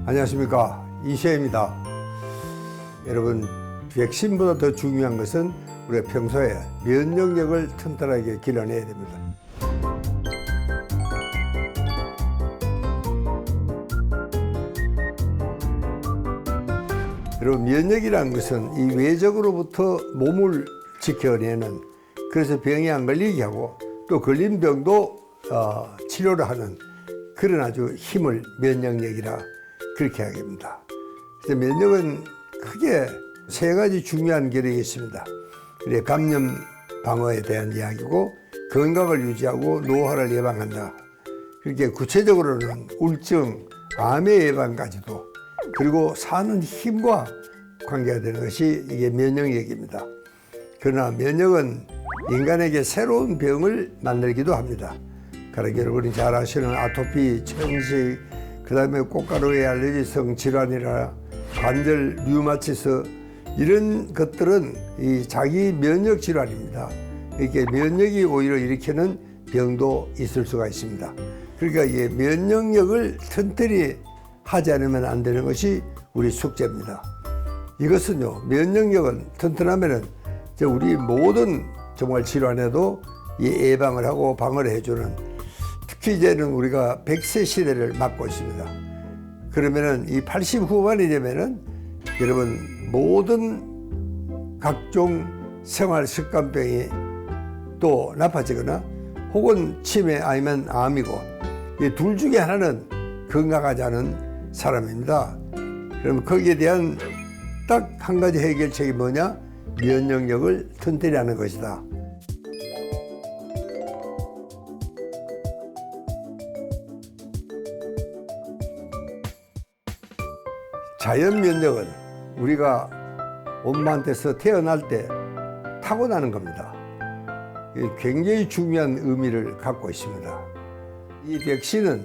안녕하십니까, 이시혜입니다. 여러분, 백신보다 더 중요한 것은 우리가 평소에 면역력을 튼튼하게 길러내야 됩니다. 여러분, 면역이라는 것은 이 외적으로부터 몸을 지켜내는, 그래서 병이 안 걸리게 하고 또 걸린 병도 치료를 하는 그런 아주 힘을 면역력이라 그렇게 하게 됩니다. 그래서 면역은 크게 세 가지 중요한 계력이 있습니다. 감염 방어에 대한 이야기고, 건강을 유지하고 노화를 예방한다. 그렇게 구체적으로는 우울증, 암의 예방까지도, 그리고 사는 힘과 관계가 되는 것이 이게 면역력입니다. 그러나 면역은 인간에게 새로운 병을 만들기도 합니다. 가령 여러분이 잘 아시는 아토피, 천식, 그 다음에 꽃가루의 알레르기성 질환이라 관절 류마티스, 이런 것들은 이 자기 면역 질환입니다. 이렇게 면역이 오히려 일으키는 병도 있을 수가 있습니다. 그러니까 이 면역력을 튼튼히 하지 않으면 안 되는 것이 우리 숙제입니다. 이것은요, 면역력은 튼튼하면은 우리 모든 정말 질환에도 이 예방을 하고 방어를 해주는, 특히 이제는 우리가 100세 시대를 맞고 있습니다. 그러면은 이 80 후반이 되면은 여러분 모든 각종 생활 습관병이 또 나빠지거나 혹은 치매 아니면 암이고, 이 둘 중에 하나는 건강하지 않은 사람입니다. 그럼 거기에 대한 딱 한 가지 해결책이 뭐냐? 면역력을 튼튼히 하는 것이다. 자연 면역은 우리가 엄마한테서 태어날 때 타고나는 겁니다. 굉장히 중요한 의미를 갖고 있습니다. 이 백신은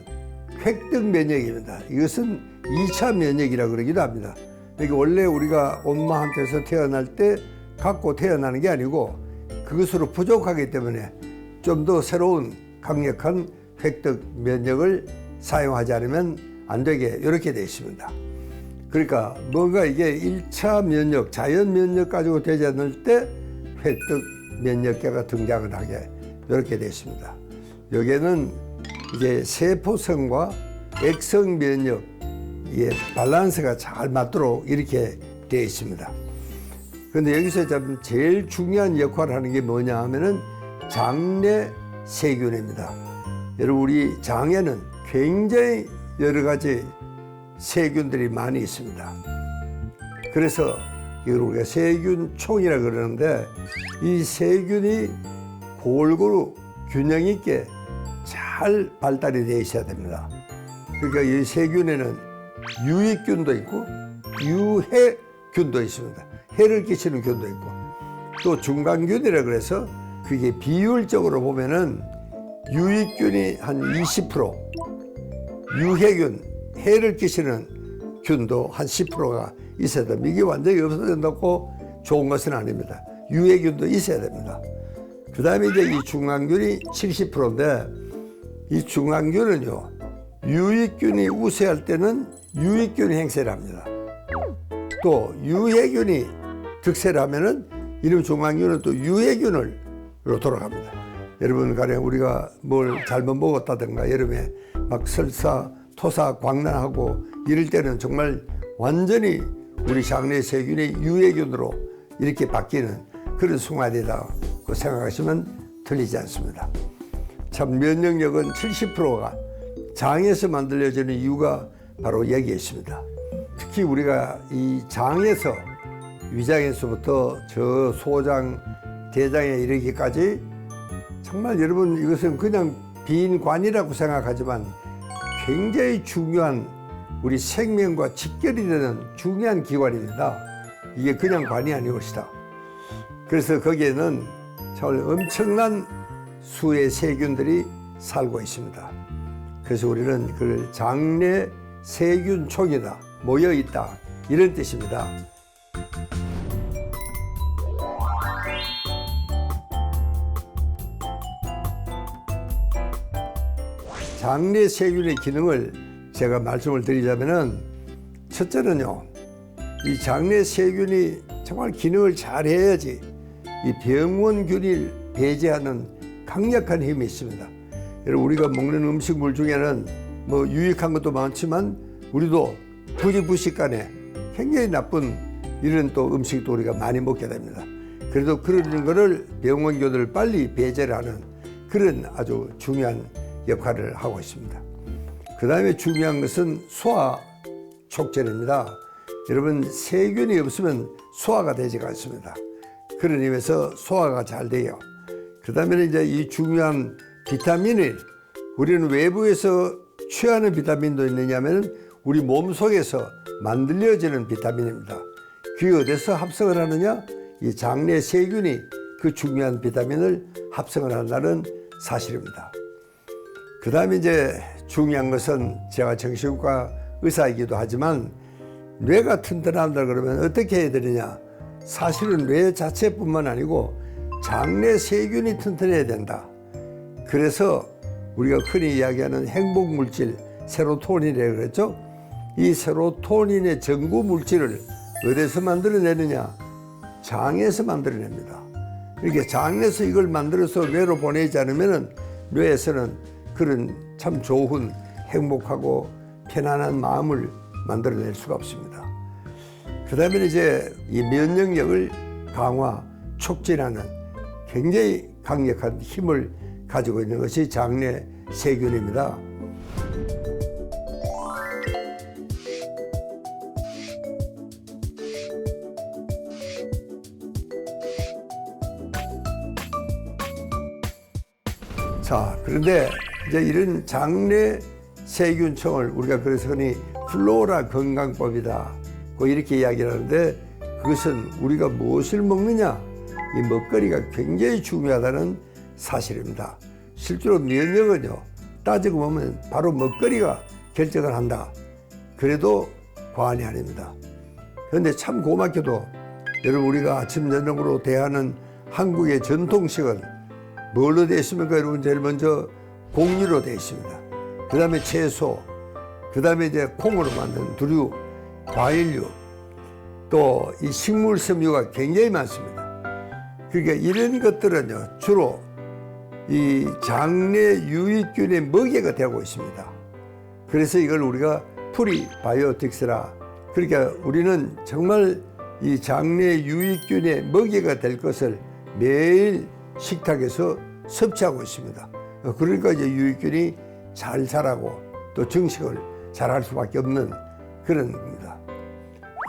획득 면역입니다. 이것은 2차 면역이라고 그러기도 합니다. 그러니까 원래 우리가 엄마한테서 태어날 때 갖고 태어나는 게 아니고, 그것으로 부족하기 때문에 좀 더 새로운 강력한 획득 면역을 사용하지 않으면 안 되게 이렇게 되어 있습니다. 그러니까 뭔가 이게 1차 면역, 자연 면역 가지고 되지 않을 때 획득 면역계가 등장을 하게 이렇게 되어 있습니다. 여기에는 이제 세포성과 액성 면역, 의 밸런스가 잘 맞도록 이렇게 되어 있습니다. 그런데 여기서 제일 중요한 역할을 하는 게 뭐냐 하면은 장내 세균입니다. 여러분, 우리 장에는 굉장히 여러 가지 세균들이 많이 있습니다. 그래서 이걸 우리가 세균총이라 그러는데, 이 세균이 골고루 균형 있게 잘 발달이 되어 있어야 됩니다. 그러니까 이 세균에는 유익균도 있고 유해균도 있습니다. 해를 끼치는 균도 있고, 또 중간균이라 그래서 그게 비율적으로 보면은 유익균이 한 20%, 유해균, 해를 끼치는 균도 한 10%가 있어야 됩니다. 이게 완전히 없어진다고 좋은 것은 아닙니다. 유해균도 있어야 됩니다. 그 다음에 이제 이 중간균이 70%인데, 이 중간균은요, 유익균이 우세할 때는 유익균이 행세를 합니다. 또 유해균이 득세를 하면은 이런 중간균은 또 유해균으로 돌아갑니다. 여러분, 가령 우리가 뭘 잘못 먹었다든가 여름에 막 설사, 토사, 광난하고 이럴 때는 정말 완전히 우리 장내 세균이 유해균으로 이렇게 바뀌는 그런 순간이라고 생각하시면 틀리지 않습니다. 참, 면역력은 70%가 장에서 만들어지는 이유가 바로 여기에 있습니다. 특히 우리가 이 장에서, 위장에서부터 저 소장, 대장에 이르기까지 정말 여러분, 이것은 그냥 빈 관이라고 생각하지만 굉장히 중요한 우리 생명과 직결이 되는 중요한 기관입니다. 이게 그냥 관이 아닌 것이다. 그래서 거기에는 정말 엄청난 수의 세균들이 살고 있습니다. 그래서 우리는 그걸 장내 세균총이다, 모여있다, 이런 뜻입니다. 장내 세균의 기능을 제가 말씀을 드리자면은, 첫째는요, 이 장내 세균이 정말 기능을 잘 해야지 이 병원균을 배제하는 강력한 힘이 있습니다. 여러분, 우리가 먹는 음식물 중에는 뭐 유익한 것도 많지만 우리도 부지부식간에 굉장히 나쁜 이런 또 음식도 우리가 많이 먹게 됩니다. 그래도 그런 거를 병원균을 빨리 배제를 하는 그런 아주 중요한 역할을 하고 있습니다. 그 다음에 중요한 것은 소화 촉진입니다. 여러분, 세균이 없으면 소화가 되지가 않습니다. 그런 의미에서 소화가 잘 돼요. 그 다음에 이제 이 중요한 비타민을 우리는 외부에서 취하는 비타민도 있느냐면 우리 몸 속에서 만들어지는 비타민입니다. 그게 어디서 합성을 하느냐? 이 장내 세균이 그 중요한 비타민을 합성을 한다는 사실입니다. 그 다음에 이제 중요한 것은 제가 정신과 의사이기도 하지만 뇌가 튼튼하다 그러면 어떻게 해야 되느냐? 사실은 뇌 자체뿐만 아니고 장내 세균이 튼튼해야 된다. 그래서 우리가 흔히 이야기하는 행복물질 세로토닌이라고 그랬죠. 이 세로토닌의 전구 물질을 어디서 만들어내느냐? 장에서 만들어냅니다. 이렇게 장에서 이걸 만들어서 뇌로 보내지 않으면 뇌에서는 그런 참 좋은 행복하고 편안한 마음을 만들어낼 수가 없습니다. 그 다음에 이제 이 면역력을 강화, 촉진하는 굉장히 강력한 힘을 가지고 있는 것이 장내 세균입니다. 자, 그런데 이제 이런 장내 세균청을 우리가 그래서 흔히 플로라 건강법이다 이렇게 이야기를 하는데, 그것은 우리가 무엇을 먹느냐, 이 먹거리가 굉장히 중요하다는 사실입니다. 실제로 면역은요, 따지고 보면 바로 먹거리가 결정을 한다. 그래도 과언이 아닙니다. 그런데 참 고맙게도 여러분, 우리가 아침 저녁으로 대하는 한국의 전통식은 뭘로 되어 있습니까? 여러분, 제일 먼저 곡류로 되어 있습니다. 그 다음에 채소, 그 다음에 이제 콩으로 만든 두류, 과일류, 또 이 식물 섬유가 굉장히 많습니다. 그러니까 이런 것들은요, 주로 이 장내 유익균의 먹이가 되고 있습니다. 그래서 이걸 우리가 프리바이오틱스라, 그러니까 우리는 정말 이 장내 유익균의 먹이가 될 것을 매일 식탁에서 섭취하고 있습니다. 그러니까 이제 유익균이 잘 자라고 또 증식을 잘 할 수밖에 없는 그런 겁니다.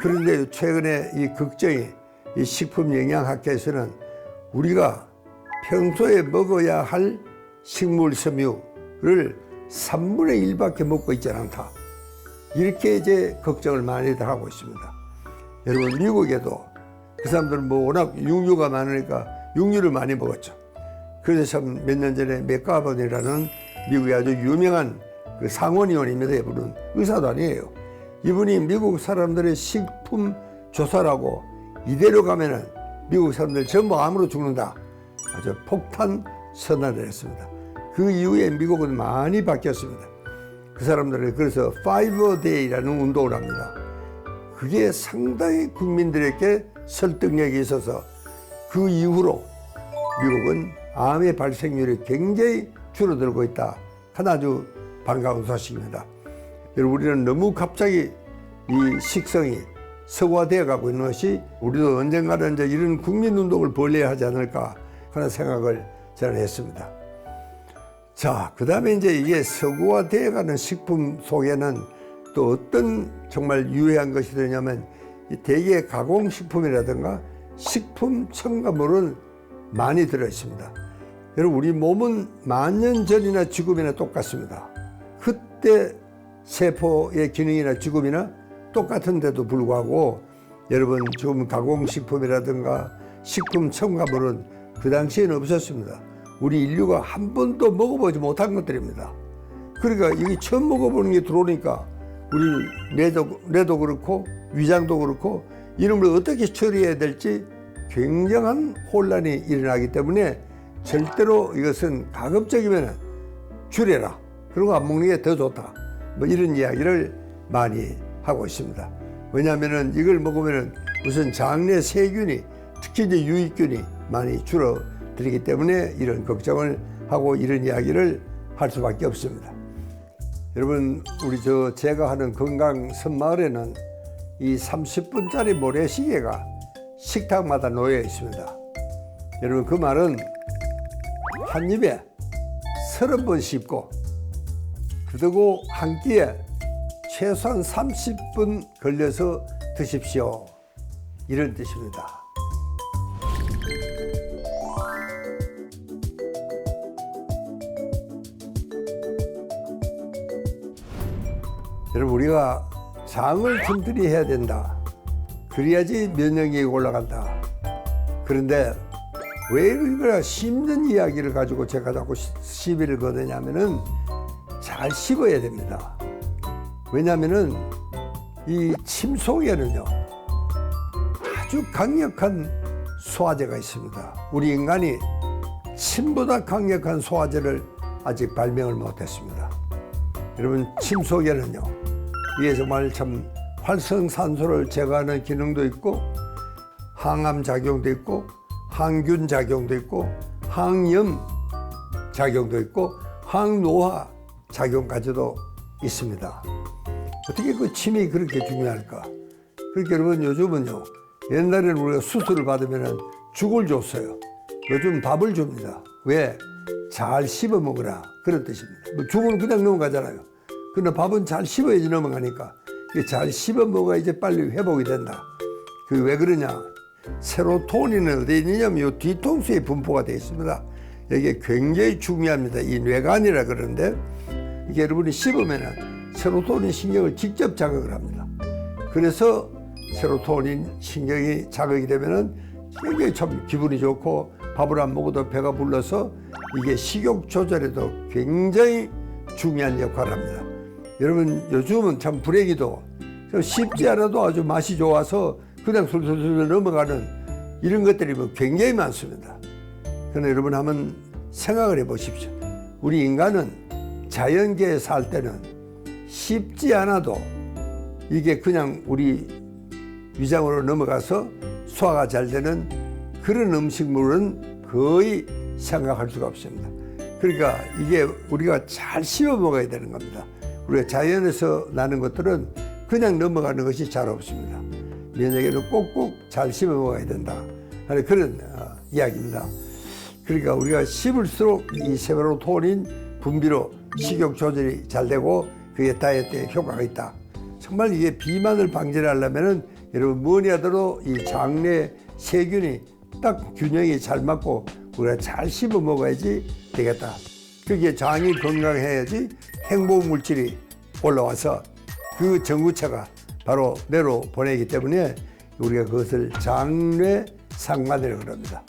그런데 최근에 이 걱정이, 이 식품영양학회에서는 우리가 평소에 먹어야 할 식물 섬유를 3분의 1밖에 먹고 있지 않다. 이렇게 이제 걱정을 많이들 하고 있습니다. 여러분, 미국에도 그 사람들은 뭐 워낙 육류가 많으니까 육류를 많이 먹었죠. 그래서 참 몇 년 전에 맥가번이라는 미국의 아주 유명한 그 상원의원입니다. 이분은 의사도 아니에요. 이분이 미국 사람들의 식품 조사라고 이대로 가면은 미국 사람들 전부 암으로 죽는다. 아주 폭탄 선언을 했습니다. 그 이후에 미국은 많이 바뀌었습니다. 그 사람들은 그래서 5-a-day라는 운동을 합니다. 그게 상당히 국민들에게 설득력이 있어서 그 이후로 미국은 암의 발생률이 굉장히 줄어들고 있다. 하나 아주 반가운 소식입니다. 여러분, 우리는 너무 갑자기 이 식성이 서구화되어 가고 있는 것이 우리도 언젠가는 이제 이런 국민운동을 벌여야 하지 않을까 하는 생각을 저는 했습니다. 자, 그 다음에 이제 이게 서구화되어 가는 식품 속에는 또 어떤 정말 유해한 것이 되냐면 대개 가공식품이라든가 식품 첨가물은 많이 들어있습니다. 여러분, 우리 몸은 만년 전이나 지금이나 똑같습니다. 그때 세포의 기능이나 지금이나 똑같은데도 불구하고 여러분, 지금 가공식품이라든가 식품 첨가물은 그 당시에는 없었습니다. 우리 인류가 한 번도 먹어보지 못한 것들입니다. 그러니까 이게 처음 먹어보는 게 들어오니까 우리 뇌도 그렇고 위장도 그렇고 이런 걸 어떻게 처리해야 될지 굉장한 혼란이 일어나기 때문에 절대로 이것은 가급적이면 줄여라. 그리고 안 먹는 게 더 좋다. 뭐 이런 이야기를 많이 하고 있습니다. 왜냐하면 이걸 먹으면 우선 장내 세균이, 특히 이제 유익균이 많이 줄어들기 때문에 이런 걱정을 하고 이런 이야기를 할 수밖에 없습니다. 여러분, 제가 하는 건강 섬마을에는 이 30분짜리 모래시계가 식탁마다 놓여 있습니다. 여러분, 그 말은 한 입에 30번 씹고, 그리고 한 끼에 최소한 30분 걸려서 드십시오, 이런 뜻입니다. 여러분, 우리가 장을 튼튼히 해야 된다. 그래야지 면역력이 올라간다. 그런데 왜 이걸 씹는 이야기를 가지고 제가 자꾸 시비를 거느냐면은 잘 씹어야 됩니다. 왜냐하면은 이 침 속에는요 아주 강력한 소화제가 있습니다. 우리 인간이 침보다 강력한 소화제를 아직 발명을 못했습니다. 여러분, 침 속에는요 이게 정말 참 활성산소를 제거하는 기능도 있고, 항암 작용도 있고, 항균 작용도 있고, 항염 작용도 있고, 항노화 작용까지도 있습니다. 어떻게 그 침이 그렇게 중요할까? 그러니까 여러분, 요즘은요, 옛날에는 우리가 수술을 받으면 죽을 줬어요. 요즘 밥을 줍니다. 왜? 잘 씹어 먹으라, 그런 뜻입니다. 뭐 죽은 그냥 넘어가잖아요. 근데 밥은 잘 씹어야지 넘어가니까, 잘 씹어 먹어야지 빨리 회복이 된다. 그 왜 그러냐? 세로토닌은 어디 있느냐면 이 뒤통수에 분포가 되어 있습니다. 이게 굉장히 중요합니다. 이 뇌관이라 그러는데, 이게 여러분이 씹으면 세로토닌 신경을 직접 자극을 합니다. 그래서 세로토닌 신경이 자극이 되면은 굉장히 참 기분이 좋고, 밥을 안 먹어도 배가 불러서 이게 식욕 조절에도 굉장히 중요한 역할을 합니다. 여러분, 요즘은 참 부레기도 씹지 않아도 아주 맛이 좋아서 그냥 술술술 넘어가는 이런 것들이 굉장히 많습니다. 그러나 여러분, 한번 생각을 해 보십시오. 우리 인간은 자연계에 살 때는 씹지 않아도 이게 그냥 우리 위장으로 넘어가서 소화가 잘 되는 그런 음식물은 거의 생각할 수가 없습니다. 그러니까 이게 우리가 잘 씹어 먹어야 되는 겁니다. 우리가 자연에서 나는 것들은 그냥 넘어가는 것이 잘 없습니다. 면역에는 꼭꼭 잘 씹어 먹어야 된다 하는 그런 이야기입니다. 그러니까 우리가 씹을수록 이 세로토닌 분비로 식욕 조절이 잘 되고 그게 다이어트에 효과가 있다. 정말 이게 비만을 방지를 하려면은 여러분, 뭐니 하더라도 이 장내 세균이 딱 균형이 잘 맞고 우리가 잘 씹어 먹어야지 되겠다. 그게 장이 건강해야지 행복 물질이 올라와서 그 전구체가 바로 뇌로 보내기 때문에 우리가 그것을 장뇌 상관이라고 합니다.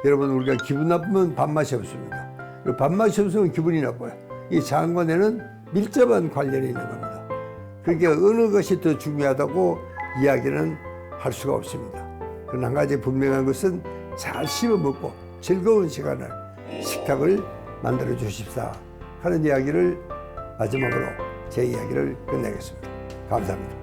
여러분, 우리가 기분 나쁘면 밥맛이 없습니다. 밥맛이 없으면 기분이 나빠요. 이 장과 뇌는 밀접한 관련이 있는 겁니다. 그러니까 어느 것이 더 중요하다고 이야기는 할 수가 없습니다. 그러나 한 가지 분명한 것은 잘 씹어 먹고 즐거운 시간을, 식탁을 만들어 주십사 하는 이야기를 마지막으로 제 이야기를 끝내겠습니다. 감사합니다.